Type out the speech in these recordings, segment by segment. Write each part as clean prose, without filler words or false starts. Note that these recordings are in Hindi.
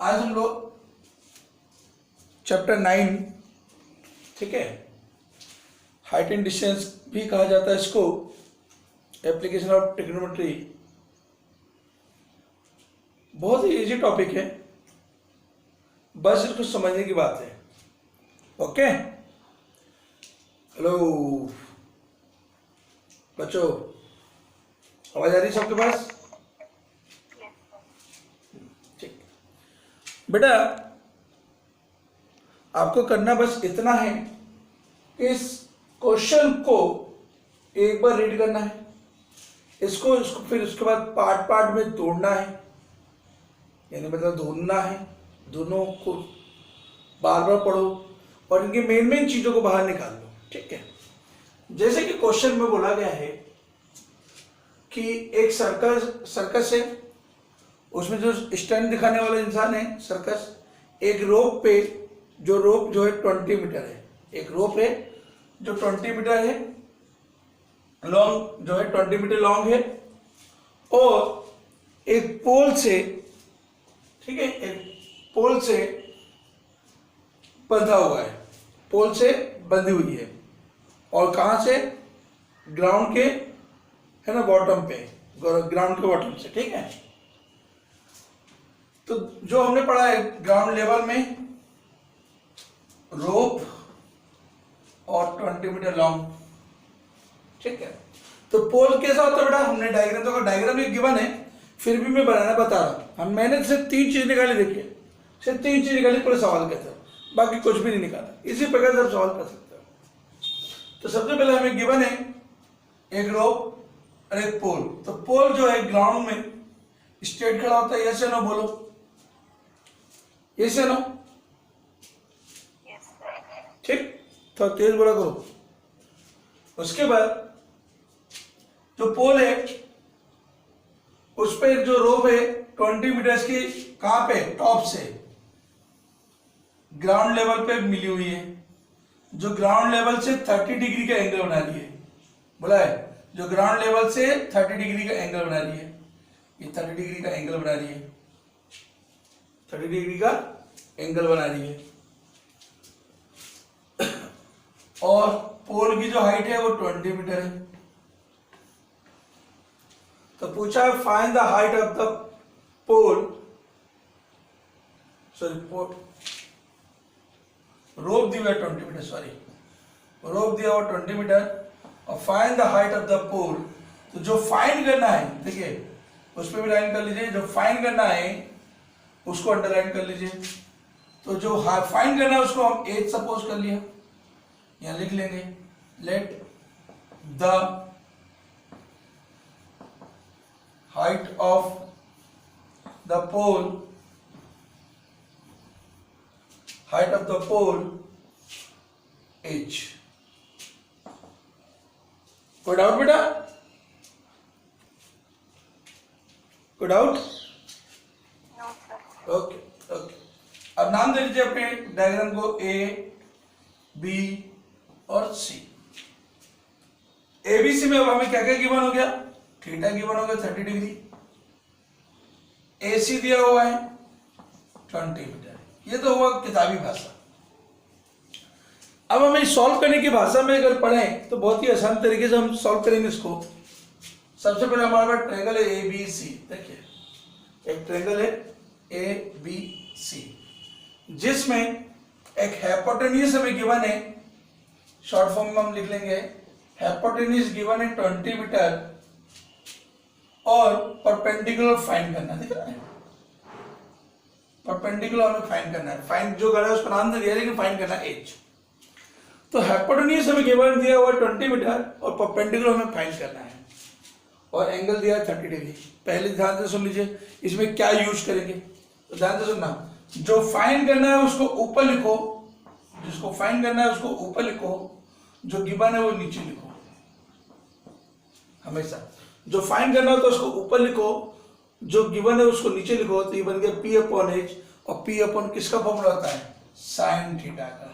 आज हम लोग चैप्टर 9, ठीक है, हाइट एंड डिस्टेंस भी कहा जाता है इसको, एप्लीकेशन ऑफ ट्रिग्नोमेट्री। बहुत ही इजी टॉपिक है, बस इसको समझने की बात है। ओके, हेलो बच्चों, आवाज आ रही है सबके पास? ठीक बेटा, आपको करना बस इतना है कि इस क्वेश्चन को एक बार रीड करना है, इसको फिर उसके बाद पार्ट पार्ट में तोड़ना है, यानी मतलब ढूंढना है, दोनों को बार बार पढ़ो और इनकी मेन मेन चीजों को बाहर निकाल लो। ठीक है, जैसे कि क्वेश्चन में बोला गया है कि एक सर्कस है, उसमें जो स्टंट दिखाने वाला इंसान है सर्कस, एक रोप पे, जो रोप जो है 20 मीटर है, एक रोप है जो 20 मीटर है लॉन्ग, जो है 20 मीटर लॉन्ग है, और एक पोल से, ठीक है, एक पोल से बंधा हुआ है, पोल से बंधी हुई है, और कहां से? ग्राउंड के, है ना, बॉटम पे, ग्राउंड के बॉटम से। ठीक है, तो जो हमने पढ़ा है ग्राउंड लेवल में रोप और 20 मीटर लॉन्ग। ठीक है, तो पोल कैसा होता है बेटा? हमने डायग्राम, तो डायग्राम एक गिवन है, फिर भी मैं बनाना बता रहा हूं। मैंने सिर्फ 3 चीज निकाली, देखिए सिर्फ 3 चीज निकाली पूरे सवाल के अंदर, बाकी कुछ भी नहीं निकाला। इसी प्रकार से आप सवाल कर सकते हो। तो सबसे पहले हमें गिवन है एक रोप और एक पोल। तो पोल जो है ग्राउंड में स्ट्रेट खड़ा होता है, यस या नो बोलो, यस या नो? ठीक, तो तेज बोला करो। उसके बाद जो पोल है उस पर जो रोप है 20 मीटर्स की, कहां पे? टॉप से ग्राउंड लेवल पे मिली हुई है, जो ग्राउंड लेवल से 30 डिग्री का एंगल बना रही है। बोला है जो ग्राउंड लेवल से 30 डिग्री का एंगल बना रही है, ये 30 डिग्री का एंगल बना रही है, 30 डिग्री का एंगल बना रही है। और पोल की जो हाइट है वो 20 मीटर है। तो पूछा है find the height of the pole, sorry pole, rope दिया 20 मीटर, सॉरी रोप दिया हुआ 20 मीटर, और find the height of the pole. तो जो फाइंड करना है, देखिए उस पर भी लाइन कर लीजिए, जो फाइंड करना है उसको अंडरलाइन कर लीजिए। तो जो फाइंड करना है उसको हम एज सपोज कर लिया, यहां लिख लेंगे, let the height of the pole, height of the pole h। कोई डाउट बेटा? कोई डाउट? ओके ओके, अब नाम दे लीजिए अपने डायग्राम को, ए बी और सी। एबीसी में अब हमें क्या क्या गिवन हो गया? थीटा गिवन हो गया 30 डिग्री, एसी दिया हुआ है 20 मीटर। ये तो हुआ किताबी भाषा। अब हमें सॉल्व करने की भाषा में अगर पढ़ें तो बहुत ही आसान तरीके से हम सॉल्व करेंगे इसको। सबसे पहले हमारे पास ट्रायंगल है ए बी सी, देखिए एक ट्रायंगल है ए बी सी, जिसमें एक हाइपोटेन्यूज हमें गिवन है, शॉर्ट फॉर्म में हम लिख लेंगे हाइपोटेन्यूज गिवन है 20 मीटर, और परपेंडिकुलर फाइंड करना, दिख रहा है, परपेंडिकुलर हमें फाइंड करना है। फाइंड जो कर रहा है उसका नाम दे दिया, लेकिन फाइंड करना है एच। तो हाइपोटेन्यूज हमें गिवन दिया हुआ 20 मीटर और परपेंडिकुलर हमें फाइंड करना है, और एंगल दिया है 30 डिग्री। पहले ध्यान से सुन लीजिए इसमें क्या यूज करेंगे, तो ध्यान से सुनना। जो फाइंड करना है उसको ऊपर लिखो, जिसको फाइंड करना है उसको ऊपर लिखो, जो गिवन है वो नीचे लिखो। हमेशा जो फाइंड करना हो तो उसको ऊपर लिखो, जो गिवन है उसको नीचे लिखो। तो ये बन गया P अपॉन H, और P अपॉन किसका फॉर्मूला होता है? साइन थीटा का।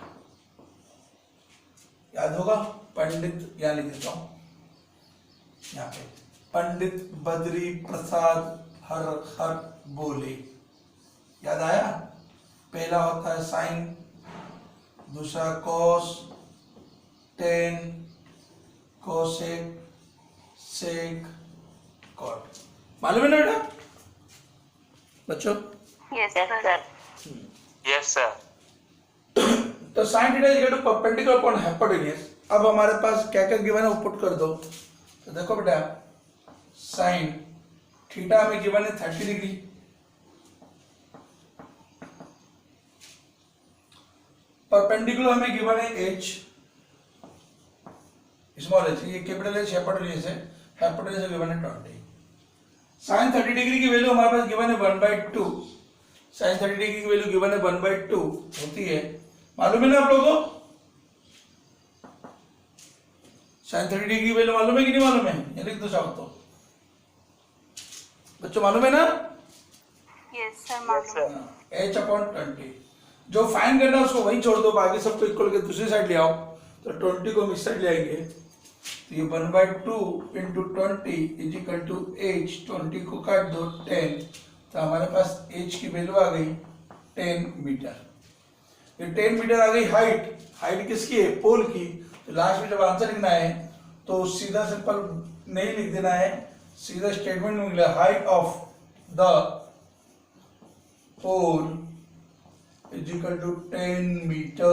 याद होगा, पंडित, यहां लिख देता हूं, यहाँ पे पंडित बद्री प्रसाद हर हर बोले, याद आया? पहला होता है साइन, दूसरा cos, tan, cosec, sec, cot. मालूम है ना बेटा बच्चों? Yes sir. Yes sir. तो sine theta is equal to perpendicular upon hypotenuse. अब हमारे पास क्या क्या गिवन है वो पुट कर दो। तो देखो बेटा, साइन थीटा हमें गिवन है 30 डिग्री, परपेंडिकुलर हमें गिवन है एच, स्मॉल एच, ये कैपिटल एच हाइपोटेन्यूज है, हाइपोटेन्यूज गिवन है 20। साइन 30 डिग्री की वैल्यू हमारे पास गिवन है 1/2, साइन 30 डिग्री की वैल्यू गिवन है 1/2 होती है, मालूम है ना आप लोगों को? साइन 30 डिग्री की वैल्यू मालूम है कि नहीं मालूम है? ये लिख दो चाहो तो बच्चों, मालूम है ना? यस सर मालूम। h/20 जो फाइन करना है उसको वहीं छोड़ दो, बाकी सबको इक्वल के दूसरी साइड ले आओ। तो 20 को इस साइड ले आएंगे, तो ये 1/2 into 20 is equal to h, 20 को काट दो 10, तो हमारे पास h की वैल्यू आ गई 10 मीटर। ये 10 मीटर आ गई हाइट। हाइट किसकी है? पोल की। तो लास्ट में जब आंसर लिखना है तो सीधा सिंपल नहीं लिख देना है, सीधा स्टेटमेंट में मिला height of the pole is equal to 10 metre.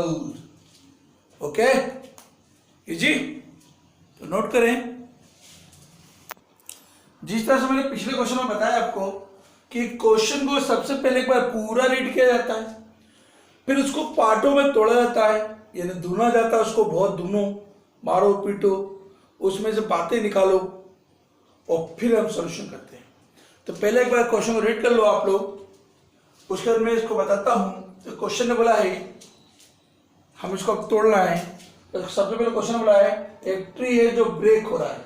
Okay easy? तो नोट करें, जिस तरह से मैंने पिछले क्वेश्चन में बताया आपको कि क्वेश्चन को सबसे पहले एक बार पूरा रीड किया जाता है, फिर उसको पार्टों में तोड़ा जाता है, यानी धुना जाता है उसको, बहुत धुनो, मारो पीटो, उसमें से बातें निकालो और फिर हम सॉल्यूशन करते हैं। तो पहले एक बार क्वेश्चन को रीड कर लो आप लोग, उसके बाद मैं इसको बताता हूं। तो क्वेश्चन ने बोला है हम इसको अब तोड़ना है। तो सबसे पहले क्वेश्चन बोला है एक ट्री है जो ब्रेक हो रहा है,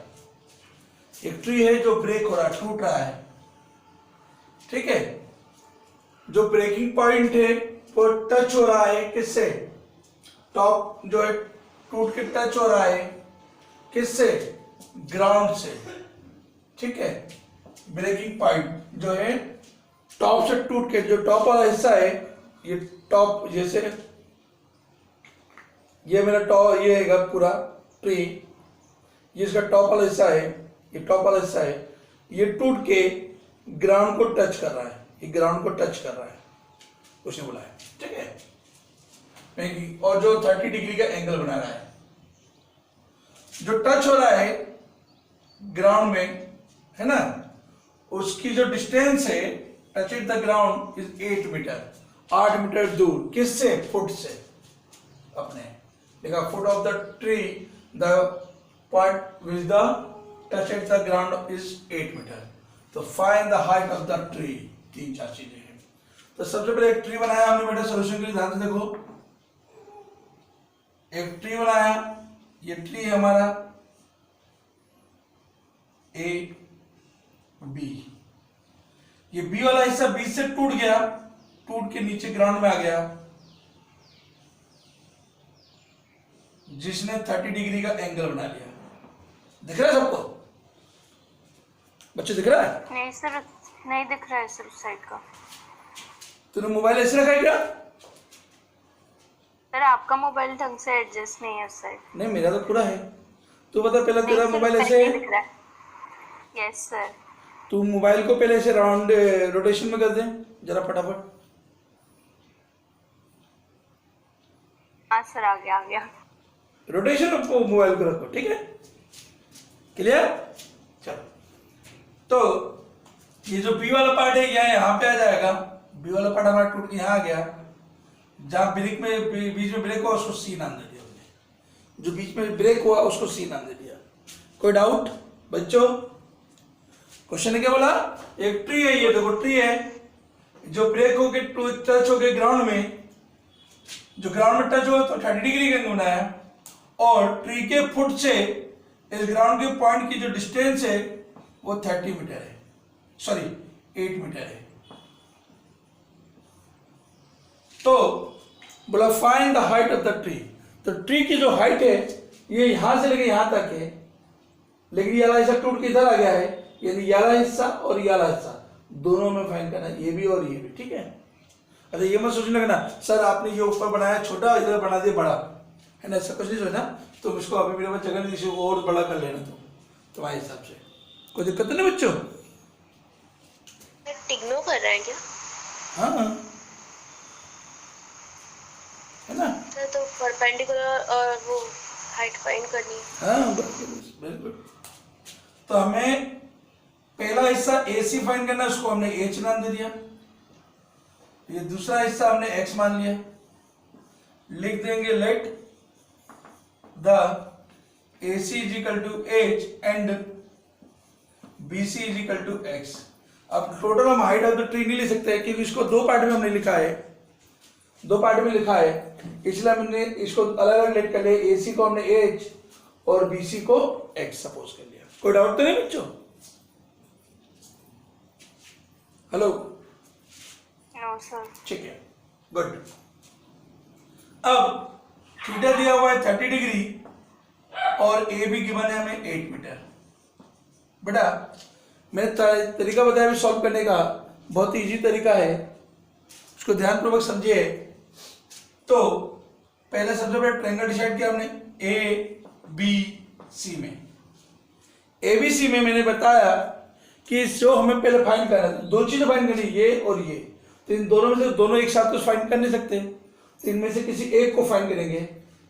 एक ट्री है जो ब्रेक हो रहा है, टूट रहा है, ठीक है। जो ब्रेकिंग पॉइंट है वो टच हो रहा है किससे? टॉप जो है टूट के टच हो रहा है किससे? ग्राउंड से, ठीक है। ब्रेकिंग पॉइंट जो है टॉप से टूट के, जो टॉप वाला हिस्सा है, ये टॉप, जैसे ये मेरा टॉप, ये है पूरा ट्री, ये इसका टॉप वाला हिस्सा है, ये टॉप वाला हिस्सा है, ये टूट के ग्राउंड को टच कर रहा है, ये ग्राउंड को टच कर रहा है, उसने बोला है, ठीक है। और जो 30 डिग्री का एंगल बना रहा है, जो टच हो रहा है ग्राउंड में, है ना, उसकी जो डिस्टेंस है touch it the ground is 8 metre, 8 metre दूर, किससे? फुट से, अपने देखा, foot of the tree, the point which the touch it the ground is 8 metre. तो find the height of the tree, 3-4 चीजें हैं। तो सबसे पहले एक ट्री बनाया हमने बेटा, सोल्यूशन के लिए ध्यान से देखो, एक ट्री बनाया, ये ट्री हमारा ए बी, ये बी वाला हिस्सा बीच से टूट गया, टूट के नीचे ग्राउंड में आ गया, जिसने 30 डिग्री का एंगल बना लिया। दिख रहा है सबको बच्चे? दिख रहा है? नहीं सर, नहीं दिख रहा है सर उस साइड का। तूने मोबाइल ऐसे रखा है क्या? सर आपका मोबाइल ढंग से एडजस्ट नहीं है उस साइड। नहीं, मेरा तो पूरा है। तू बता, पहले तेरा मोबाइल ऐसे नहीं है? दिख रहा है। Yes sir. तू मोबाइल को पहले ऐसे राउंड रोटेशन में कर दे जरा फटाफट। हाँ सर, आ गया आ गया। रोटेशन को मोबाइल को रखो, ठीक है, क्लियर? चलो, तो ये जो बी वाला पार्ट है यहाँ पे आ जाएगा, बी वाला पार्ट हमारा टूट के यहाँ आ गया, जहाँ ब्रेक में बीच में ब्रेक हुआ उसको सी नाम दे दिया हमने, जो बीच में ब्रेक हुआ उसको सी नाम दे दिया। कोई डाउट बच्चों? क्वेश्चन ने क्या बोला? एक ट्री है, ये देखो ट्री है जो ब्रेक होके टच हो गए ग्राउंड में, जो ग्राउंड में टच हुआ तो 30 डिग्री का एंगल बनाया, और ट्री के फुट से इस ग्राउंड के पॉइंट की जो डिस्टेंस है वो 30 मीटर है, सॉरी 8 मीटर है। तो बोला find the height of the tree. तो ट्री की जो हाइट है ये यहां से लेके यहां तक है, लेकिन ये वाला हिस्सा टूट के इधर आ गया है, यानी ये वाला हिस्सा और ये वाला हिस्सा दोनों में फाइंड करना है, ये भी और ये भी, ठीक है। अरे ये मत सोचने लगना सर आपने ये ऊपर बनाया छोटा इधर बना दिया बड़ा, है ना, ऐसा कुछ नहीं सोचना। तुम इसको अभी मेरे पास जगह नहीं, इसको और बड़ा कर लेना तुम तुम्हारे हिसाब से, कोई दिक्कत नहीं बच्चों। टिग्नो कर रहे हैं क्या? हाँ है ना। सर तो परपेंडिकुलर और वो हाइट फाइंड करनी है। हाँ वेरी गुड। तो हमें पहला हिस्सा AC फाइंड करना है, उसको हमने H नाम दे दिया। ये दूसरा हिस्सा हमने X मान लिया, लिख देंगे let the AC is equal to H and BC is equal to X। अब टोटल हम हाइट ऑफ द ट्री नहीं ले सकते क्योंकि इसको दो पार्ट में हमने लिखा है, दो पार्ट में लिखा है, इसलिए हमने इसको अलग अलग लेट कर लिया। AC को हमने H और BC को X सपोज कर लिया। कोई डाउट तो नहीं बच्चों? Hello, no sir. ठीक है, गुड। अब थीटा दिया हुआ है 30 डिग्री और ए भी गिवन है हमें 8 मीटर। बेटा मैंने तरीका बताया भी सॉल्व करने का, बहुत इजी तरीका है, उसको ध्यानपूर्वक समझिए। तो पहले सबसे पहले ट्रायंगल डिसाइड किया हमने ABC में। ABC में मैंने बताया कि जो हमें पहले फाइंड करना था, दो चीजें फाइंड करनी, ये और ये। तो इन दोनों में से दोनों एक साथ तो फाइंड कर नहीं सकते, तो इनमें से किसी एक को फाइंड करेंगे,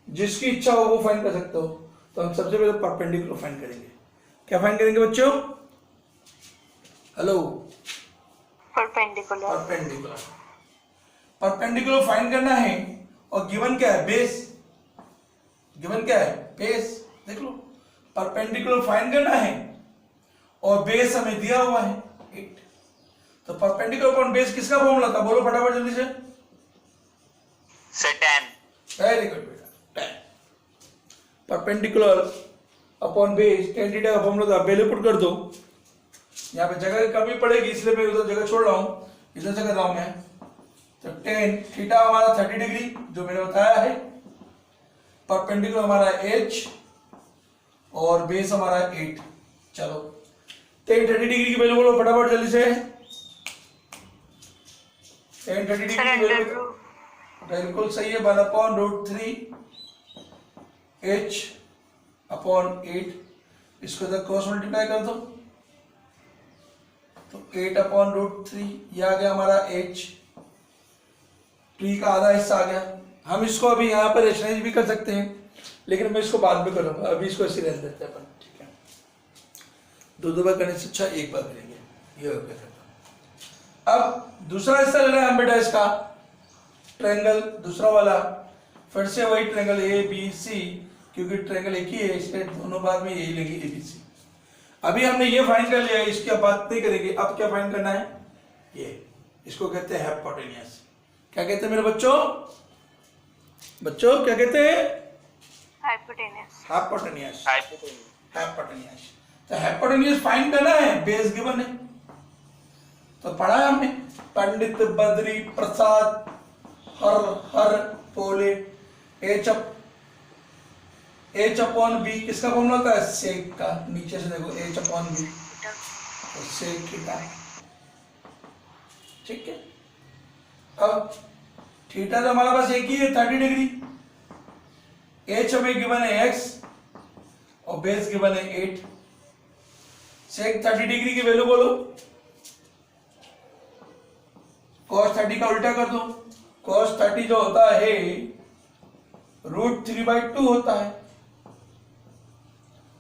जिसकी इच्छा हो वो फाइंड कर सकते हो। तो हम सबसे पहले परपेंडिकुलर फाइंड करेंगे। क्या फाइंड करेंगे बच्चों? Hello, perpendicular. Perpendicular. Perpendicular find करना है और गिवन क्या है? बेस। गिवन क्या है? बेस। देख लो, परपेंडिकुलर फाइंड करना है और बेस हमें दिया हुआ है 8। तो परपेंडिकुलर अपॉन बेस किसका फॉर्मूला था? बोलो फटाफट जल्दी से। tan। वेरी गुड बेटा, tan। Perpendicular upon base tan theta का फॉर्मूला था। वैल्यू पुट कर दो। यहाँ पे जगह की कमी पड़ेगी इसलिए मैं उधर जगह छोड़ रहा हूं, इधर से कर रहा हूं मैं। तो tan थीटा हमारा 30 डिग्री जो मैंने बताया है, परपेंडिकुलर हमारा H और बेस हमारा 8। चलो tan 30 डिग्री की वैल्यू बोलो फटाफट जल्दी से। tan 30 डिग्री की वैल्यू बिल्कुल सही है, 1/√3 H अपॉन 8। इसको इधर क्रॉस मल्टीप्लाई कर दो तो 8/√3 ये आ गया हमारा H। ट्री का आधा हिस्सा आ गया। हम इसको अभी यहाँ पर एक्सचेंज भी कर सकते हैं, लेकिन मैं इसको बाद में करूंगा, अभी इसको ऐसे रहने देते हैं अपन, ठीक है। दो बार करने से अच्छा एक बार करेंगे। ये हो गया। अब दूसरा हिस्सा लेना है हम बेटा इसका, ट्रायंगल दूसरा वाला। फिर से वही ट्रायंगल ABC, क्योंकि ट्रायंगल एक ही है इसलिए दोनों बार में यही लेंगे ABC। अभी हमने ये फाइंड कर लिया है, इसकी अब बात नहीं करेंगे। अब क्या फाइंड करना है? ये, इसको कहते हैं हाइपोटेन्यूस। क्या कहते हैं मेरे बच्चों? बच्चों क्या कहते हैं? हाइपोटेनस। हाइपोटेन्यूस। हाइपोटेन्यूस। तो हाइपोटेन्यूस फाइंड करना है, बेस गिवन है। तो पढ़ा है हमने, पंडित बद्री प्रसाद हर हर बोले H अपॉन B किसका फॉर्मूला होता है? सेक का। नीचे से देखो H अपॉन B, तो सेक थीटा। ठीक है। अब थीटा तो हमारे पास एक ही है 30 डिग्री। H हमें गिवन है X और बेस गिवन है 8। सेक 30 डिग्री की वैल्यू बोलो। cos 30 का उल्टा कर दो। cos 30 जो होता है √3/2 होता है,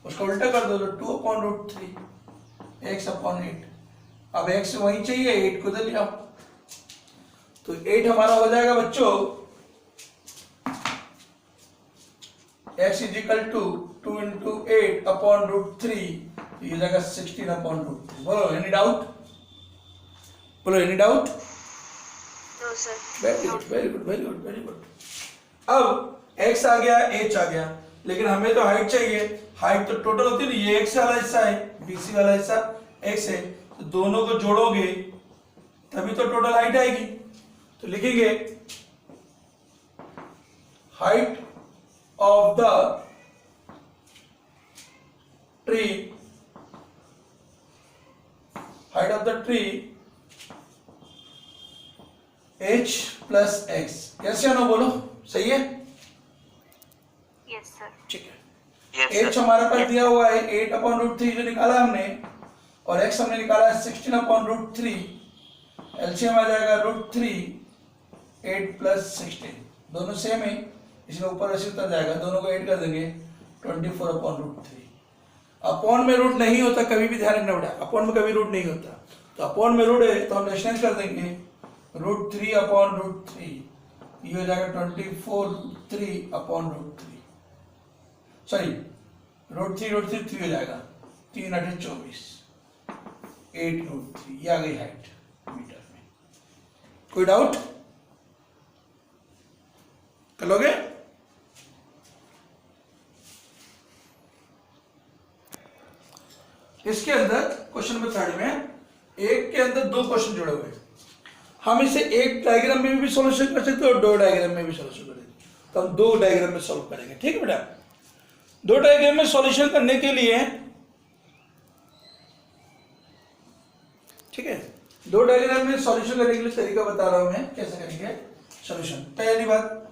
उसका उल्टा कर दो तो 2/√3 x अपॉन 8। अब x वही चाहिए, 8 को इधर ले आओ तो 8 हमारा हो जाएगा बच्चों x is equal to 2 × 8 upon √3, ये हो जाएगा 16 अपॉन √3। बोलो एनी डाउट? बोलो any doubt? No sir. Very good very good very good very good. अब x आ गया, h आ गया, लेकिन हमें तो हाइट चाहिए। हाइट तो टोटल होती है ना, ये x वाला हिस्सा है, BC वाला हिस्सा x है, तो दोनों को जोड़ोगे तभी तो टोटल हाइट आएगी। तो लिखेंगे height of the tree, height of the tree h plus x, yes या नो बोलो, सही है? Yes, sir. ठीक है। Yes, h sir. हमारे पास दिया हुआ है 8/√3 जो निकाला हमने, और x हमने निकाला है 16/√3, एलसीएम आ जाएगा √3, 8 प्लस 16, दोनों सेम है इसलिए ऊपर ऐसे उतर जाएगा, दोनों को ऐड कर देंगे 24/√3। अपॉन में रूट नहीं होता, कभी भी ध्यान रखना बेटा, अपॉन में कभी रूट नहीं होता, तो अपॉन में रूट है तो हम रेशनल कर देंगे √3/√3, ये हो जाएगा 24/3 सॉरी √3 3 हो जाएगा, 3 8 24, 8√3, ये आ गई हाइट मीटर में। कोई डाउट कर लोगे? इसके अंदर क्वेश्चन नंबर 3 में एक के अंदर दो क्वेश्चन जुड़े हुए हैं, हम इसे एक डायग्राम में भी सॉल्यूशन कर सकते हैं और दो डायग्राम में भी सॉल्यूशन करेंगे, तो हम दो डायग्राम में सॉल्व करेंगे, ठीक है बेटा? दो डायग्राम में सॉल्यूशन करने के लिए, ठीक है, दो डायग्राम में सॉल्यूशन करने के लिए तरीका बता रहा हूं मैं कैसे करेंगे सॉल्यूशन। पहली बात,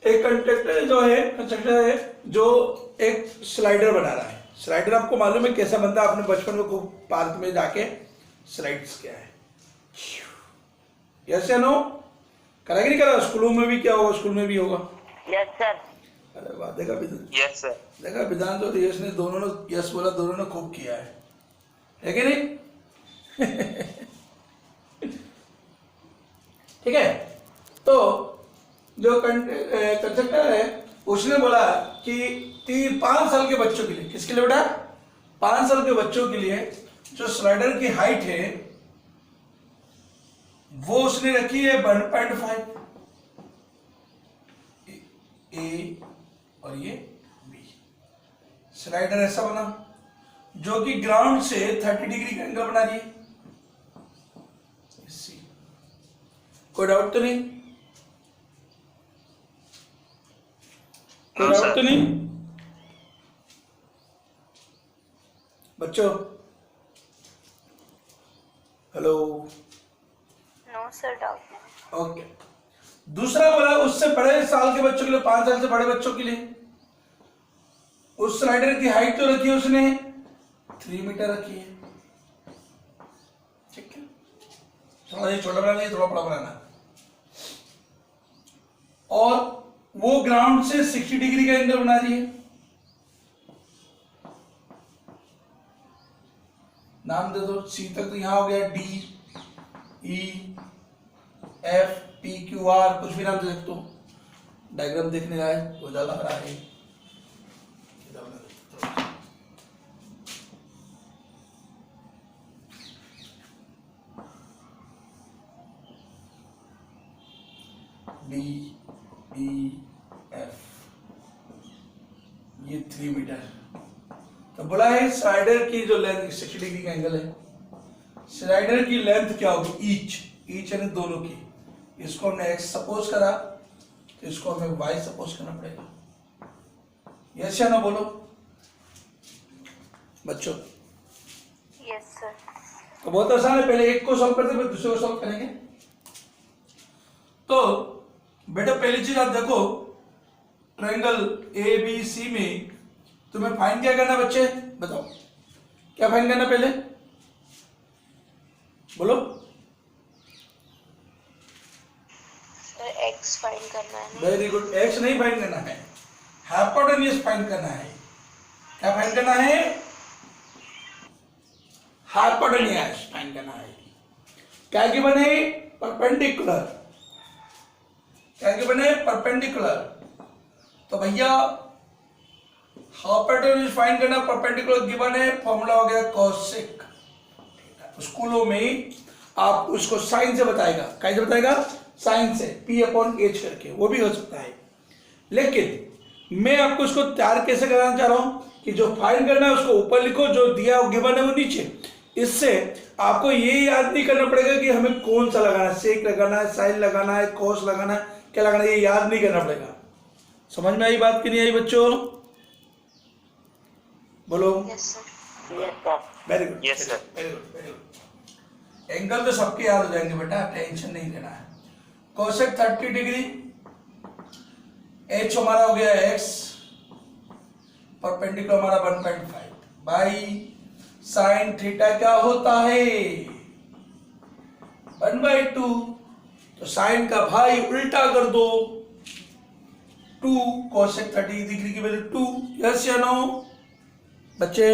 एक कंस्ट्रक्टर है जो एक स्लाइडर बना रहा है। स्लाइडर आपको मालूम है कैसा बनता है, आपने बचपन में खूब पार्क में जाके स्लाइड्स किया है, यस या नो? करा कि नहीं करा? स्कूलों में भी क्या होगा, स्कूल में भी होगा। Yes sir. अरे वाह, देखा विधान, Yes, sir. देखा विधान तो यश ने, दोनों ने यस बोला, दोनों ने खूब किया है कि नहीं? ठीक है, तो जो कंस्ट्रक्टर है उसने बोला कि 5 साल के बच्चों के लिए, किसके लिए बेटा? 5 साल के बच्चों के लिए जो स्लाइडर की हाइट है वो उसने रखी है 1.5, ए और ये बी। स्लाइडर ऐसा बना जो कि ग्राउंड से 30 डिग्री का एंगल बना रही है। कोई डाउट तो नहीं? कोई डाउट तो नहीं बच्चों? Hello, No, sir. Doubt. Okay. दूसरा बोला उससे बड़े साल के बच्चों के लिए, 5 साल से बड़े बच्चों के लिए, उस स्लाइडर की हाइट तो रखी है उसने 3 मीटर रखी है, ठीक है? थोड़ा ये छोटा बनाना है, थोड़ा बड़ा बनाना है, और वो ग्राउंड से 60 डिग्री का एंगल बना रही है। नाम दे दो, सी तक तो यहां हो गया, D E F P Q R, कुछ भी नाम दे सकते हो। डायग्राम देखने आए वो ज्यादा लग रहा है, डी ई एफ, ये 3 मीटर। तो बोला है स्लाइडर की जो लेंथ 60 डिग्री का एंगल है, स्लाइडर की लेंथ क्या होगी? ईच यानी दोनों की। इसको हमने x सपोज करा तो इसको हमें y सपोज करना पड़ेगा, यस या नो बोलो बच्चों? Yes, sir. तो बहुत आसान है, पहले एक को सॉल्व करते फिर दूसरे को सॉल्व करेंगे। तो बेटा पहली चीज आप देखो, ट्रायंगल ए बी सी में तुम्हें फाइंड क्या करना बच्चे? बताओ क्या फाइंड करना, पहले बोलो। एक्स फाइंड करना है। वेरी गुड, एक्स नहीं फाइंड करना है, हाइपोटेन्यूज फाइंड करना है। क्या फाइंड करना है? हाइपोटेन्यूज फाइंड करना है। क्या गिवन है? परपेंडिकुलर। क्या गिवन है? परपेंडिकुलर। तो भैया हाइपोटेन्यूज फाइंड करना, परपेंडिकुलर गिवन है, फॉर्मूला हो गया कॉसेक। स्कूलों में आप उसको साइन से बताएगा, कैसे बताएगा? साइन से, P/H करके, वो भी हो सकता है। लेकिन मैं आपको इसको तैयार कैसे कराना चाह रहा हूं कि जो फाइंड करना है उसको ऊपर लिखो, जो दिया गिवन है वो नीचे। इससे आपको ये याद नहीं करना पड़ेगा कि हमें कौन सा लगाना है, सेक लगाना है, साइन लगाना है, कॉस लगाना है, क्या लगाना है, ये याद नहीं करना पड़ेगा। समझ में आई बात कि नहीं आई बच्चों? बोलो। Yes sir. Yes sir. Very good, Yes, sir. Very good, very good. Angle तो सबके याद हो जाएंगे बेटा, टेंशन नहीं लेना है। कोसेक 30 डिग्री, एच हमारा हो गया एक्स, परपेंडिकुलर हमारा 1.5 बाई साइन थीटा क्या होता है 1/2। तो साइन का भाई उल्टा कर दो, 2 कोसेक 30 डिग्री की वैल्यू 2। यस या नो बच्चे?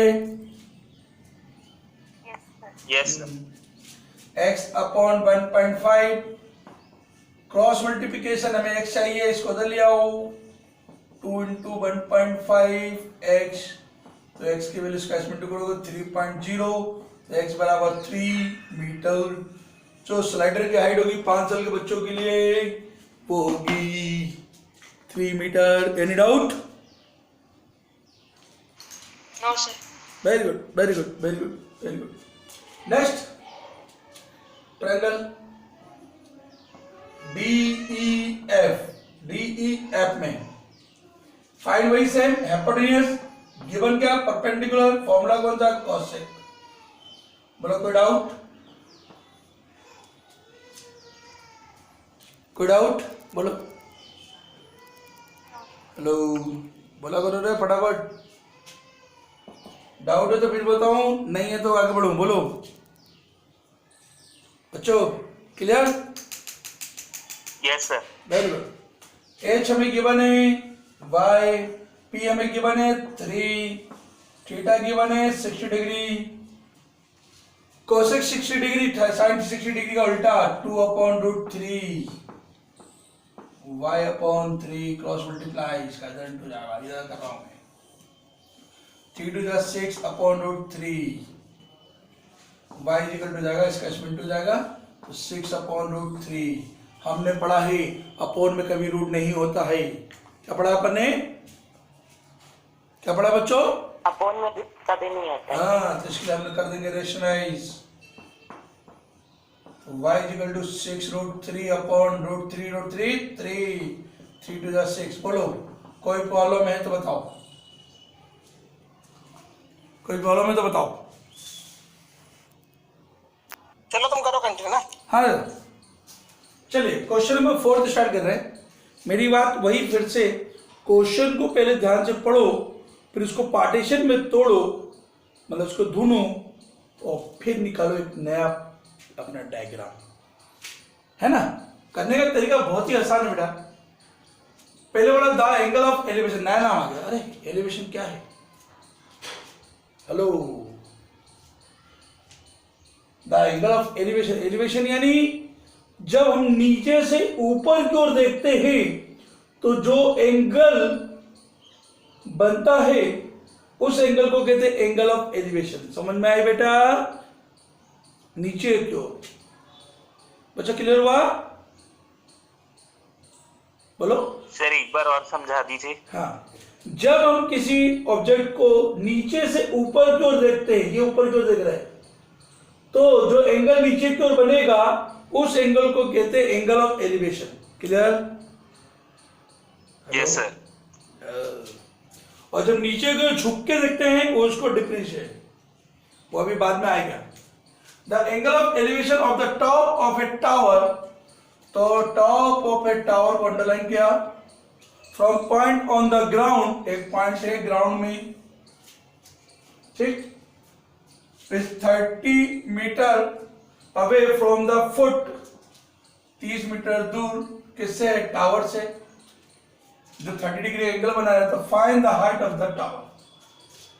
Yes, sir. Yes, sir. x upon 1.5, cross multiplication हमें x चाहिए, इसको उधर ले आओ, 2 इंटू 1.5 x, तो x की वैल्यू इसका इसमें करोगे 3.0, तो x बराबर 3 मीटर। जो स्लाइडर की हाइट होगी 5 साल के बच्चों के लिए वो होगी 3 metre. Any doubt? No sir. Very good, very good, very good, very good. Next triangle DEF, DEF में फाइंड वही सेम हाइपोटेन्यूज, गिवन क्या परपेंडिकुलर, फॉर्मूला कौन सा कोसेक। बोलो कोई डाउट? कोई डाउट बोलो, हेलो बोला करो रे फटाफट। डाउट है तो फिर बताऊं, नहीं है तो आगे बढ़ूं। बोलो बच्चों, clear? Yes, sir. Very good. H हमें गिवन है वाई, पी हमें गिवन है 3, थीटा गिवन है 60 degree, cosec 60 degree, sine 60 degree का उल्टा 2/√3 y/3 क्रॉस मल्टीप्लाई, इसका इधर इंटू जाएगा, इधर कर रहा हूं मैं, 3 to the 6/√3 y equal to जाएगा, इसका इसमें इंटू जाएगा, तो 6/√3। हमने पढ़ा है अपॉन में कभी रूट नहीं होता है। क्या पढ़ा अपन ने? क्या पढ़ा बच्चों? अपॉन में भी कभी नहीं होता है। हाँ, तो इसके लिए हम कर देंगे rationalise, y equal to 6√3/√3, 3 to the 6। बोलो कोई प्रॉब्लम है तो बताओ, कोई प्रॉब्लम है तो बताओ। चलो तुम करो कंटिन्यू ना। हाँ चलिए, क्वेश्चन नंबर 4 स्टार्ट कर रहे हैं। मेरी बात वही, फिर से क्वेश्चन को पहले ध्यान से पढ़ो, फिर उसको पार्टीशन में तोड़ो, मतलब उसको ढूंढो और फिर निकालो एक नया अपना डायग्राम, है ना। करने का तरीका बहुत ही आसान है बेटा। पहले वाला द एंगल ऑफ एलिवेशन, नया नाम आ गया। अरे एलिवेशन क्या है? Hello, the angle of elevation, elevation यानी जब हम नीचे से ऊपर की ओर देखते हैं तो जो एंगल बनता है उस एंगल को कहते हैं एंगल ऑफ एलिवेशन। समझ में आई बेटा? नीचे की ओर। बच्चा क्लियर हुआ? बोलो सर एक बार और समझा दीजिए। हाँ, जब हम किसी ऑब्जेक्ट को नीचे से ऊपर की ओर देखते हैं, ये ऊपर की ओर देख रहे हैं, तो जो एंगल नीचे की ओर बनेगा उस एंगल को कहते हैं angle of elevation. Clear? Yes sir. और जब नीचे को झुक के देखते हैं वो उसको डिफरेंशिएट, वो अभी बाद में आएगा। The angle of elevation of the top of a tower, तो टॉप ऑफ ए टावर को अंडरलाइन किया, from point on the ground, एक पॉइंट है ग्राउंड में, ठीक, 30 metre away from the foot, 30 metre दूर किससे? टावर से, जो 30 डिग्री एंगल बना रहा है। तो find the height of the tower.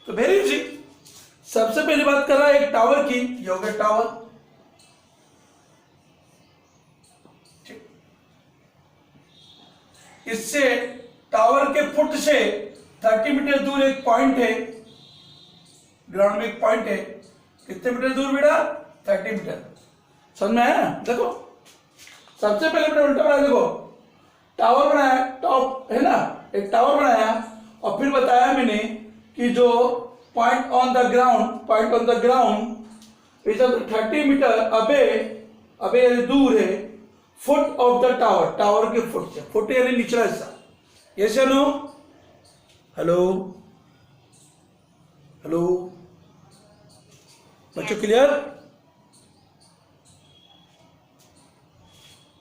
तो वेरी इजी, सबसे पहली बात कर रहा है एक टावर की, ये हो गया टावर, ठीक। इससे टावर के फुट से 30 मीटर दूर एक पॉइंट है, ग्राउंड में एक पॉइंट है, कितने मीटर दूर बेटा? 30 मीटर। समझ में आया? देखो सबसे पहले मैंने उल्टा बनाया, देखो टावर बनाया, टॉप है ना, एक टावर बनाया, और फिर बताया मैंने कि जो point on the ground, point on the ground is 30 metre away दूर है, foot of the tower, tower के फुट से, फुट यानी निचला हिस्सा। यस या नो? हेलो हेलो बच्चों, क्लियर?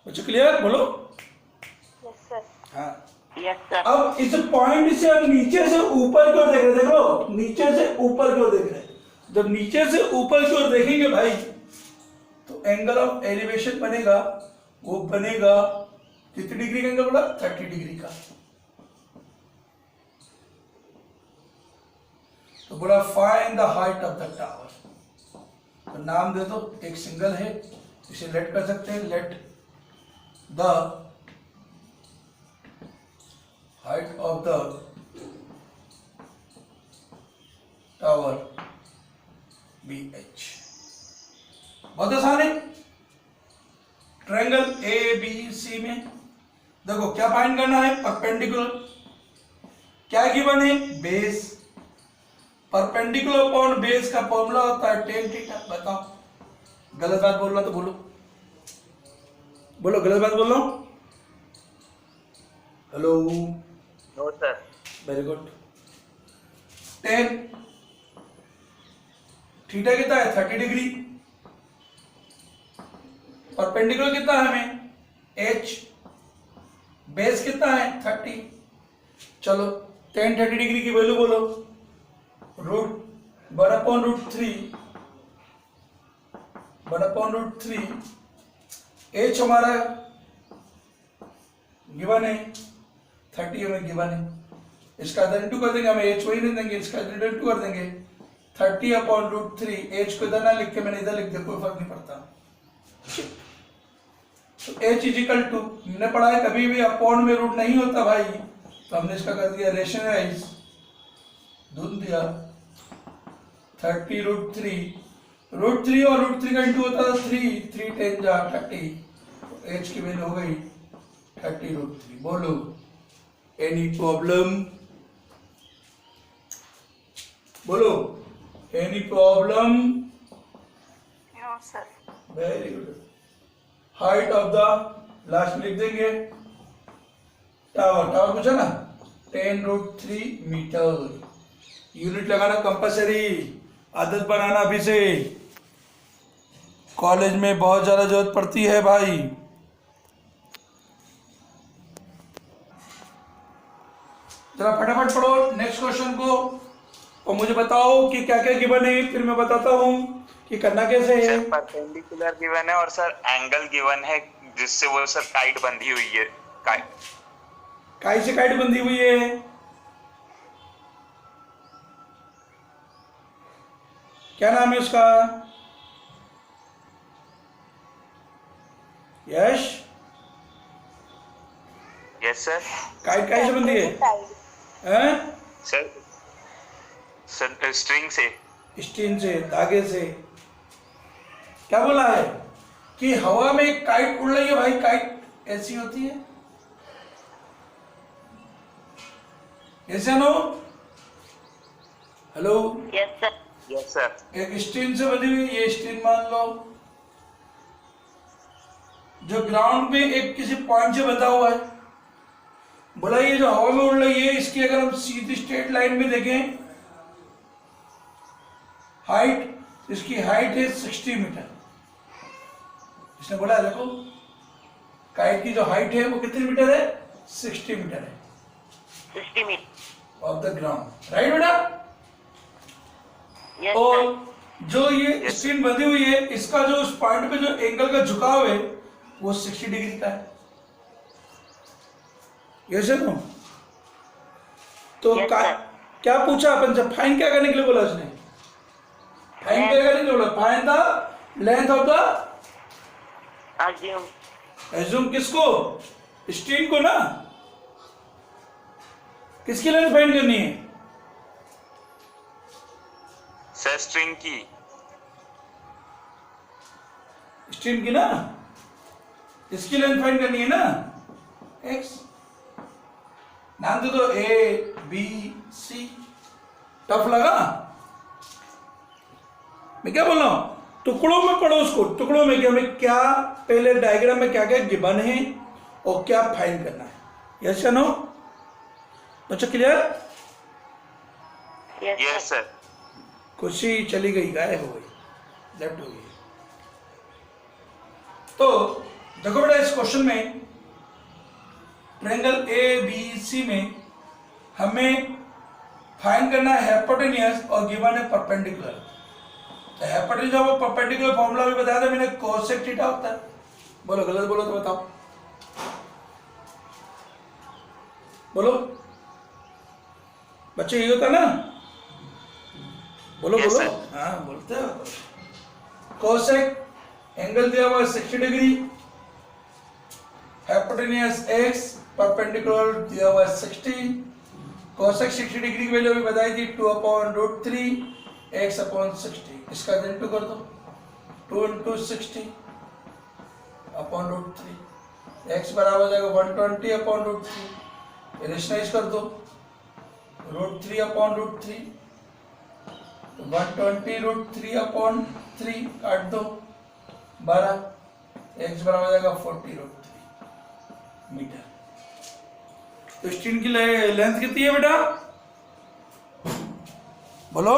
बच्चों क्लियर? बोलो। Yes sir. हाँ, यस सर। अब इस पॉइंट से हम नीचे से ऊपर की ओर देख रहे हैं। देखो, नीचे से ऊपर की ओर देख रहे हैं। जब नीचे से ऊपर की ओर देखेंगे भाई, तो एंगल ऑफ एलिवेशन बनेगा, वो बनेगा कितनी डिग्री का एंगल बोला? 30 डिग्री का। तो बोला find the height of the tower. तो नाम दे दो, एक सिंगल है, इसे लेट कर सकते हैं, let the height of the tower be h. बहुत आसान है। ट्रायंगल ए बी सी में देखो क्या फाइंड करना है? परपेंडिकुलर। क्या गिवन है? बेस। परपेंडिकुलर अपॉन बेस का फॉर्मूला होता है tan थीटा। बताओ, गलत बात बोल रहा तो बोलो, बोलो गलत बात बोल रहा हूं? Hello, no sir. Very good. tan theta कितना है? 30 डिग्री। परपेंडिकुलर कितना है हमें? h। बेस कितना है? 30। चलो tan 30 डिग्री की वैल्यू बोलो। रूट 1/√3 1/√3 h हमारा गिवन है, 30 हमें गिवन है। इसका इधर इंटू कर देंगे, हमें h वही नहीं देंगे, इसका इधर इंटू कर देंगे। 30/√3 h को इधर ना लिख के मैंने इधर लिख दिया, कोई फर्क नहीं पड़ता। तो h इजिकल टू, हमने पढ़ा है कभी भी अपॉन में रूट नहीं होता भाई, तो हमने इसका कर दिया रेशनलाइज, धुन दिया 30√3 √3 और √3 का इंटू होता था 3 10 जा 30, तो h की वैल्यू हो गई 30√3। बोलो एनी प्रॉब्लम? बोलो any problem? No sir. Very good. Height of the, last में लिख देंगे टावर। टावर पूछा ना, 10√3 मीटर। यूनिट लगाना कंपलसरी, आदत बनाना अभी से, कॉलेज में बहुत ज्यादा जरूरत पड़ती है भाई। जरा फटाफट पढ़ो नेक्स्ट क्वेश्चन को और मुझे बताओ कि क्या क्या गिवन है, फिर मैं बताता हूं कि करना कैसे है। सर परपेंडिकुलर गिवन है और सर एंगल गिवन है जिससे वो सर काइट बंधी हुई है। काई से काइट बंधी हुई है? क्या नाम है उसका? यश, यस सर। काइट काई से बंधी है? हैं? सर स्ट्रिंग से। स्टीन से, धागे से। क्या बोला है कि हवा में काइट उड़ रही है भाई, काइट ऐसी होती है, ऐसे no? Hello, yes sir. Yes sir. एक स्टीन से बनी हुई, ये स्टीन मान लो, जो ग्राउंड में एक किसी पॉइंट से बंधा हुआ है। बोला ये जो हवा में उड़ रही है, इसकी अगर हम सीधी स्ट्रेट लाइन में देखें हाइट, इसकी हाइट है 60 मीटर। इसने बोला देखो काइट की जो हाइट है वो कितने मीटर है? 60 मीटर है 60 metre of the ground. Right बेटा? यस और सर। जो ये स्क्रीन बंधी हुई है, इसका जो उस पॉइंट पे जो एंगल का झुकाव है वो 60 डिग्री का है। ये सुनो, तो Yes, sir. क्या पूछा अपन से? फाइन क्या करने के लिए बोला उसने? फाइन क्या करने के लिए बोला? Fine the length of the, assume. Assume किसको? स्ट्रिंग को ना। किसकी लेंथ फाइंड करनी है? सर स्ट्रिंग की। स्ट्रिंग की ना, इसकी लेंथ फाइंड करनी है ना, एक्स। नाम दे दो ए बी सी। टफ लगा? मैं क्या बोल रहा हूं? टुकड़ों में पढ़ो उसको, टुकड़ों में कि हमें क्या पहले डायग्राम में क्या क्या गिवन है और क्या फाइंड करना है। यस या नो? बच्चा क्लियर? Yes sir. खुशी चली गई, गायब हो गई, लेफ्ट हो गई। तो देखो बेटा इस क्वेश्चन में ट्रायंगल ए बी सी में हमें फाइंड करना है हाइपोटेन्यूज और गिवन है परपेंडिकुलर। तो हाइपोटेन्यूज और परपेंडिकुलर फॉर्मूला भी बताया था मैंने, कोसेक थीटा होता है। बोलो गलत बोलो तो बताओ, बोलो बच्चे, ये होता ना, बोलो Yes, बोलो। sir. हाँ बोलते हो। कोसेक एंगल दिया हुआ 60 डिग्री, हाइपोटेन्यूज x, परपेंडिकुलर दिया हुआ 60, कोसेक 60 डिग्री की वैल्यू अभी बताई थी 2/√3 x/60। इसका दिन 2 कर दो, 2 × 60/√3, x बराबर हो जाएगा 120/√3। रेशनाइज कर दो, √3/√3, 120√3/3 काट दो 12, x बराबर हो जाएगा 40√3 मीटर। तो स्टील की लेंथ कितनी है बेटा, बोलो?